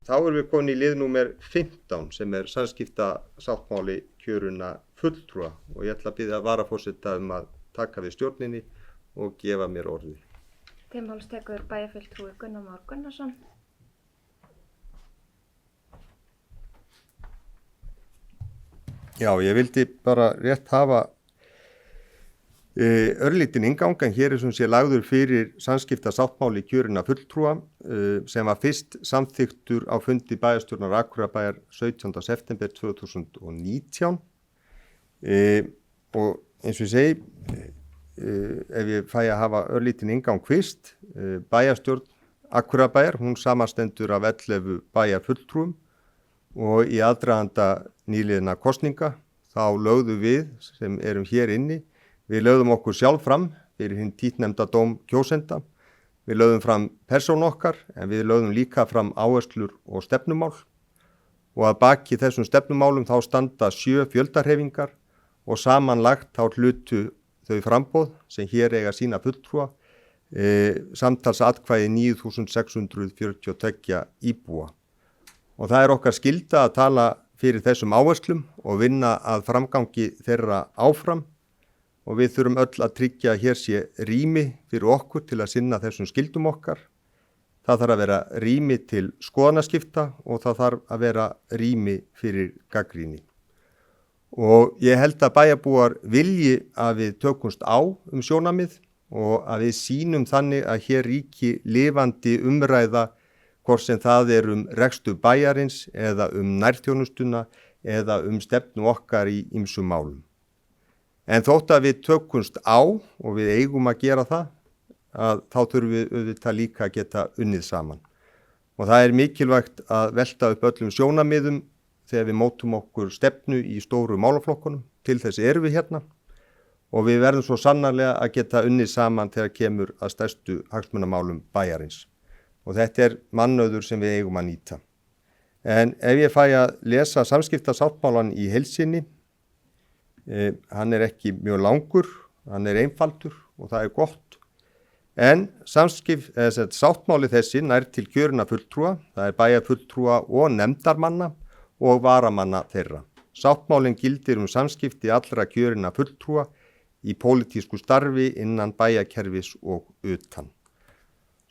Þá erum við komin í lið númer 15 sem samskiptasáttmáli kjörinna fulltrúa og ég ætla að biðja varaforseta að taka við stjórninni og gefa mér orðið. Til máls tekur bæjarfulltrúi Gunnar Már Gunnarsson. Já, ég vildi bara rétt hafa örlítinn inngang, en hér sem sé lagður fyrir samskiptasáttmáli kjörinna fulltrúa sem var fyrst samþykktur á fundi bæjarstjórnar Akureyrarbæjar 17. september 2019 og eins og ég segi, ef ég fæ að hafa örlítinn inngang fyrst, bæjarstjórn Akureyrarbæjar, hún samanstendur af 11 bæjarfulltrúum og í aðdraganda nýliðinna kosninga þá lögðum við sem erum hér inni, við lögðum okkur sjálf fram fyrir hinn títtnefnda dóm kjósenda, við lögðum fram persónu okkar en við lögðum líka fram áherslur og stefnumál og að baki þessum stefnumálum þá standa 7 fjöldahreyfingar og samanlagt þá hlutu þau framboð sem hér eiga sína fulltrúa samtals atkvæði 9.642 íbúa. Og það er okkar skylda að tala fyrir þessum áherslum og vinna að framgangi þeirra áfram og við þurfum öll að tryggja að hér sé rými fyrir okkur til að sinna þessum skyldum okkar. Það þarf að vera rými til skoðanaskipta og það þarf að vera rými fyrir gagnrýni. Og ég held að bæjarbúar vilji að við tökumst á sjónarmið og að við sýnum þannig að hér ríki lifandi umræða hvort sem það rekstur bæjarins eða nærþjónustuna eða stefnu okkar í ýmsum málum. En þótt að við tökumst á og við eigum að gera það, að þá þurfum við auðvitað líka að geta unnið saman. Og það er mikilvægt að velta upp öllum sjónarmiðum þegar við mótum okkur stefnu í stóru málaflokkunum, til þess erum við hérna og við verðum svo sannarlega að geta unnið saman þegar kemur að stærstu hagsmunamálum bæjarins. Og þetta mannauður sem við eigum að nýta. En ef ég fæ að lesa samskiptasáttmálann í heild sinni, hann ekki mjög langur, hann einfaldur og það gott. En sáttmáli þessi nær til kjörinna fulltrúa, það bæjarfulltrúa og nefndarmanna og varamanna þeirra. Sáttmálinn gildir samskipti allra kjörinna fulltrúa í pólitísku starfi innan bæjarkerfis og utan.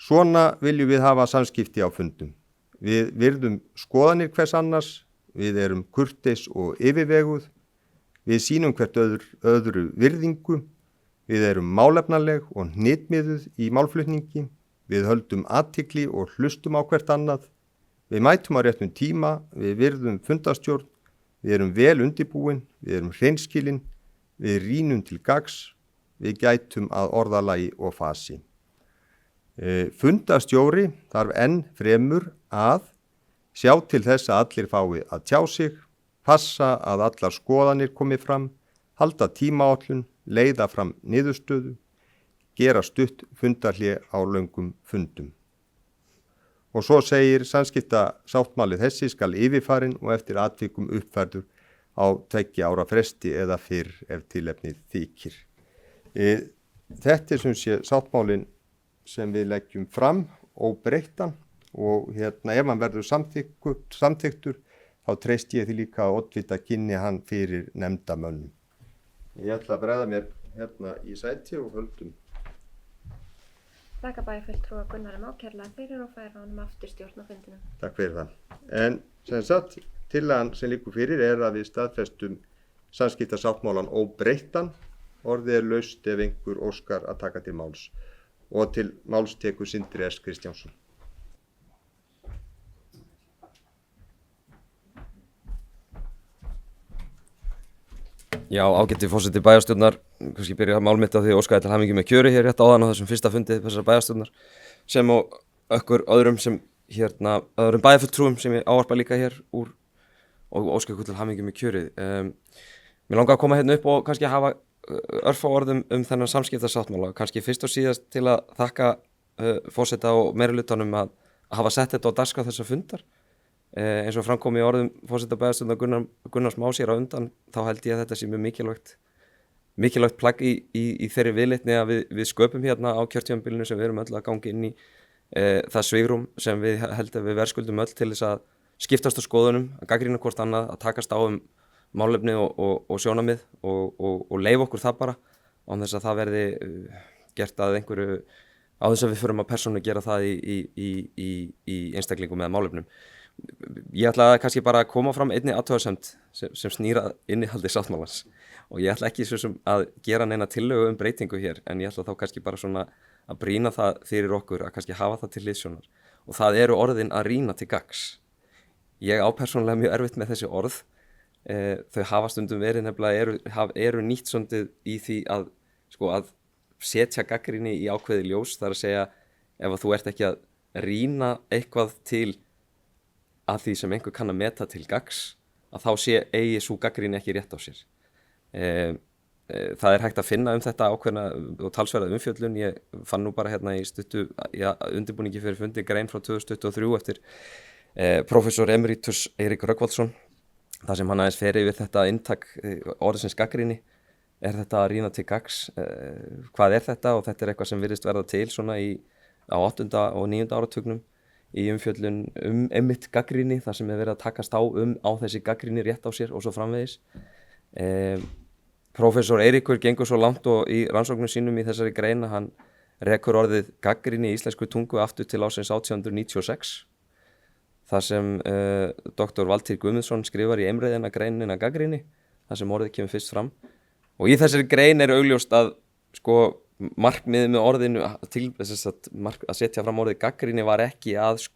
Svona viljum við hafa samskipti á fundum. Við virðum skoðanir hvers annars, við erum kurteis og yfirveguð, við sýnum hvert öðru virðingu, við erum málefnaleg og hnitmiðuð í málflutningi, við höldum athygli og hlustum á hvert annað, við mætum á réttum tíma, við virðum fundastjórn, við erum vel undirbúin, við erum hreinskilin, við rýnum til gagns, við gætum að orðalagi og fasi. Fundastjóri þarf enn fremur að sjá til þess að allir fái að tjá sig, passa að allar skoðanir komi fram, halda tímaáætlun, leiða fram niðurstöðu, gera stutt fundarhlé á löngum fundum. Og svo segir samskiptasáttmáli þessi skal yfirfarin og eftir atvikum uppfærður á 2 ára fresti eða fyrr ef tilefnið þykir. Þetta sem sé sáttmálin sem við leggjum fram óbreyttan og ef hann verður samþyktur þá treysti ég því líka að oddvita kynni hann fyrir nefndamönnum. Ég ætla að bregða mér í sæti og höldum. Þakka bæjarfulltrúa Gunnari Má kærlega fyrir og færa honum aftur stjórn á fundinum. Takk fyrir það. En sem sagt, tillagan sem liggur fyrir að við staðfestum samskiptasáttmálann óbreyttan, orðið laust ef einhver óskar að taka til máls. Og til máls tekur Sindri S. Kristjánsson. Já, ágæti forseti bæjarstjórnar, kannski byrja mál mitt á því óskaði til hamingju með kjöri hér rétt áðan á þessum fyrsta fundi þessar bæjarstjórnar sem og okkur öðrum öðrum bæjarfulltrúum sem ég ávarpa líka hér úr og óskaði ykkur til hamingju með kjörið. Mér langar að koma hérna upp og kannski hafa örfá orðum þennan samskiptasáttmála, kannski fyrst og síðast til að þakka forseta og meirihlutanum að hafa sett þetta á dagskrá þessa fundar. Eins og framkom í orðum forseta bæjarstjórnar Gunnars Más hér á undan, þá held ég að þetta sé mjög mikilvægt plagg í þeirri viðleitni að við sköpum hérna á kjörtímabilinu sem við erum öll að ganga inn í það svigrúm sem við held að við verðskuldum öll til þess að skiptast á skoðunum, að gagnrýna hvort annað, að takast á málefni og sjónarmið og leyfa okkur það bara án þess að það verði gert að einhverju, á þess að við förum að persónu gera það í einstaklingum eða málefnum. Ég ætla kannski bara að koma fram einni athugasemd sem snýra innihaldi sáttmálans og ég ætla ekki svo sem að gera neina tillögu breytingu hér, en ég ætla þá kannski bara svona að brýna það fyrir okkur að kannski hafa það til hliðsjónar og það eru orðin að rýna til gagns. Ég á persónulega mjög erfitt með þessi orð, þau hafa stundum verið nefnilega eru nýtt svolítið í því að setja gagnrýni í ákveði ljós, þar að segja ef að þú ert ekki að rýna eitthvað til að því sem einhver kann að meta til gagns, að þá eigi sú gagnrýni ekki rétt á sér. Það hægt að finna þetta ákveðna og talsverða umfjöllun. Ég fann nú bara hérna í stuttu undirbúningi fyrir fundi grein frá 2023 eftir professor emeritus Eirík Rögnvaldsson, þar sem hann aðeins fer yfir þetta inntak orðsins gagnrýni. Er þetta að rýna til gagns? Hvað er þetta? Og þetta er eitthvað sem virðist verða til svona á 8. og 9. áratugnum í umfjöllun einmitt gagnrýni, þar sem er verið að takast á þessi gagnrýni rétt á sér og svo framvegis. Professor Eiríkur gengur svo langt og í rannsóknum sínum í þessari grein að hann rekur orðið gagnrýni í íslensku tungu aftur til ársins 1896, þar sem Dr. Valtýr Guðmundsson skrifar í Eimreiðina greinina gagnrýni, þar sem orðið kemur fyrst fram. Og í þessari grein er augljóst að markmiðið með orðinu að setja fram orðið gagnrýni var ekki að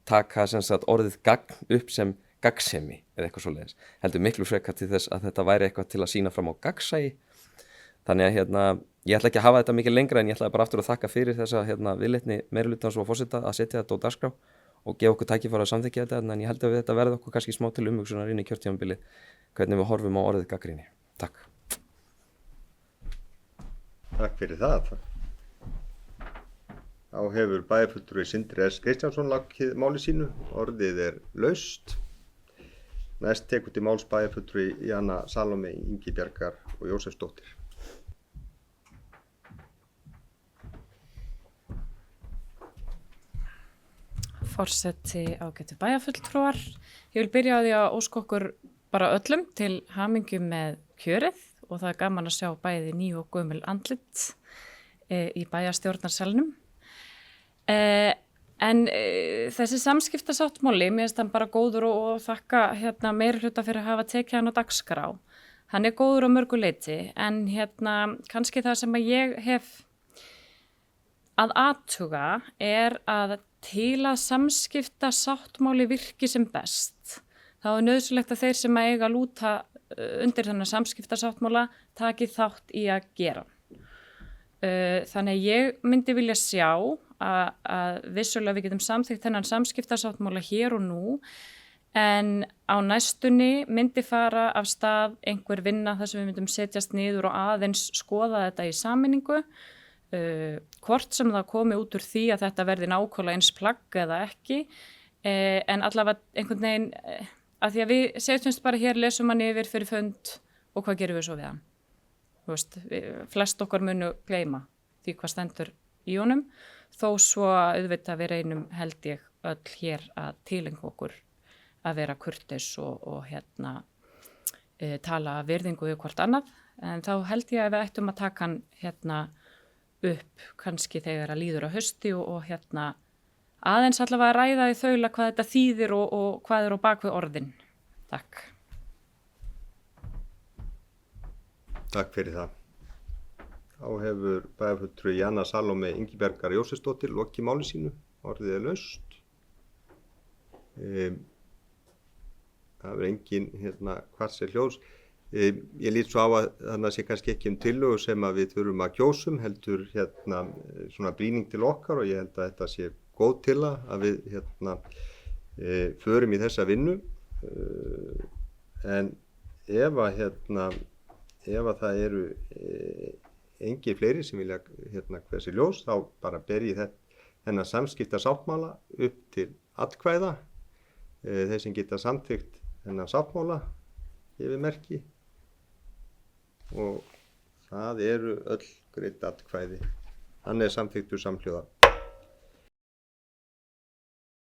taka orðið gagn upp sem gagnsemi eða eitthvað svoleiðis, heldur miklu frekar til þess að þetta væri eitthvað til að sýna fram á gagnsæi. Þannig að ég ætla ekki að hafa þetta mikið lengra, en ég ætlaði bara aftur að þakka fyrir þessa viðleitni meirihlutans og forseta að setja þetta á dagskrá og gefa okkur tækifæri að samþykkja þetta, en ég held að þetta verði okkur kannski smá til umhugsunar inn í kjörtímabili hvernig við horfum á orðið gagnrýni. Takk. Takk fyrir það. Þá hefur bæjarfulltrúi Sindri S. Kristjánsson lagt máli sínu, orðið er laust. Næst tekur til máls bæjarfulltrúi Jana Salome Ingibjargar og Jósefsdóttir. Forseti ágætu bæjarfulltrúar. Ég vil byrja á því að óska okkur bara öllum til hamingju með kjörið og það er gaman að sjá bæði ný og gömul andlit í bæjarstjórnarsalnum. En þessi samskiptasáttmáli, mér finnst hann bara góður og þakka meirihluta fyrir að hafa tekið hann á dagskrá. Hann er góður á mörgu leyti, en kannski það sem að ég hef að athuga er að til að samskiptasáttmáli virki sem best, þá er nauðsynlegt að þeir sem eiga að lúta undir þennan samskiptasáttmála taki þátt í að gera. Þannig að ég myndi vilja sjá að vissulega við getum samþykkt þennan samskiptasáttmála hér og nú, en á næstunni myndi fara af stað einhver vinna þar sem við myndum setjast niður og aðeins skoða þetta í sameiningu, hvort sem það komi út úr því að þetta verði nákvæmlega eins plagg eða ekki, en allavega einhvern veginn, að því að við setjumst bara hér, lesum hann yfir fyrir fund og hvað gerum við svo við hann? Þú veist, flest okkar munu gleyma því hvað stendur í honum, þó svo auðvitað við reynum held ég öll hér að tilengja okkur að vera kurteis og tala virðingu við hvort annað, en þá held ég að við ættum að taka hann upp kannski þegar að líður á hausti og aðeins allavega að ræða í þaula hvað þetta þýðir og hvað er á bakvið orðin. Takk. Takk fyrir það. Þá hefur bæjarfulltrúi Jana Salome Ingibjargar Jósefsdóttir lokið máli sínu, orðið er laust. Það er engin hvart sér hljós. Ég lít svo á að þannig sé kannski ekki tillögu sem að við þurfum að kjósum, heldur svona brýning til okkar, og ég held að þetta sé góð til að við förum í þessa vinnu. En ef að það eru engin fleiri sem vilja hversi ljós, þá bara ber ég þennan samskiptasáttmála upp til atkvæða. Þeir sem geta samþykkt þennan sáttmála gefið merki, og það eru öll greidd atkvæði. Hann er samþykktur samhljóða.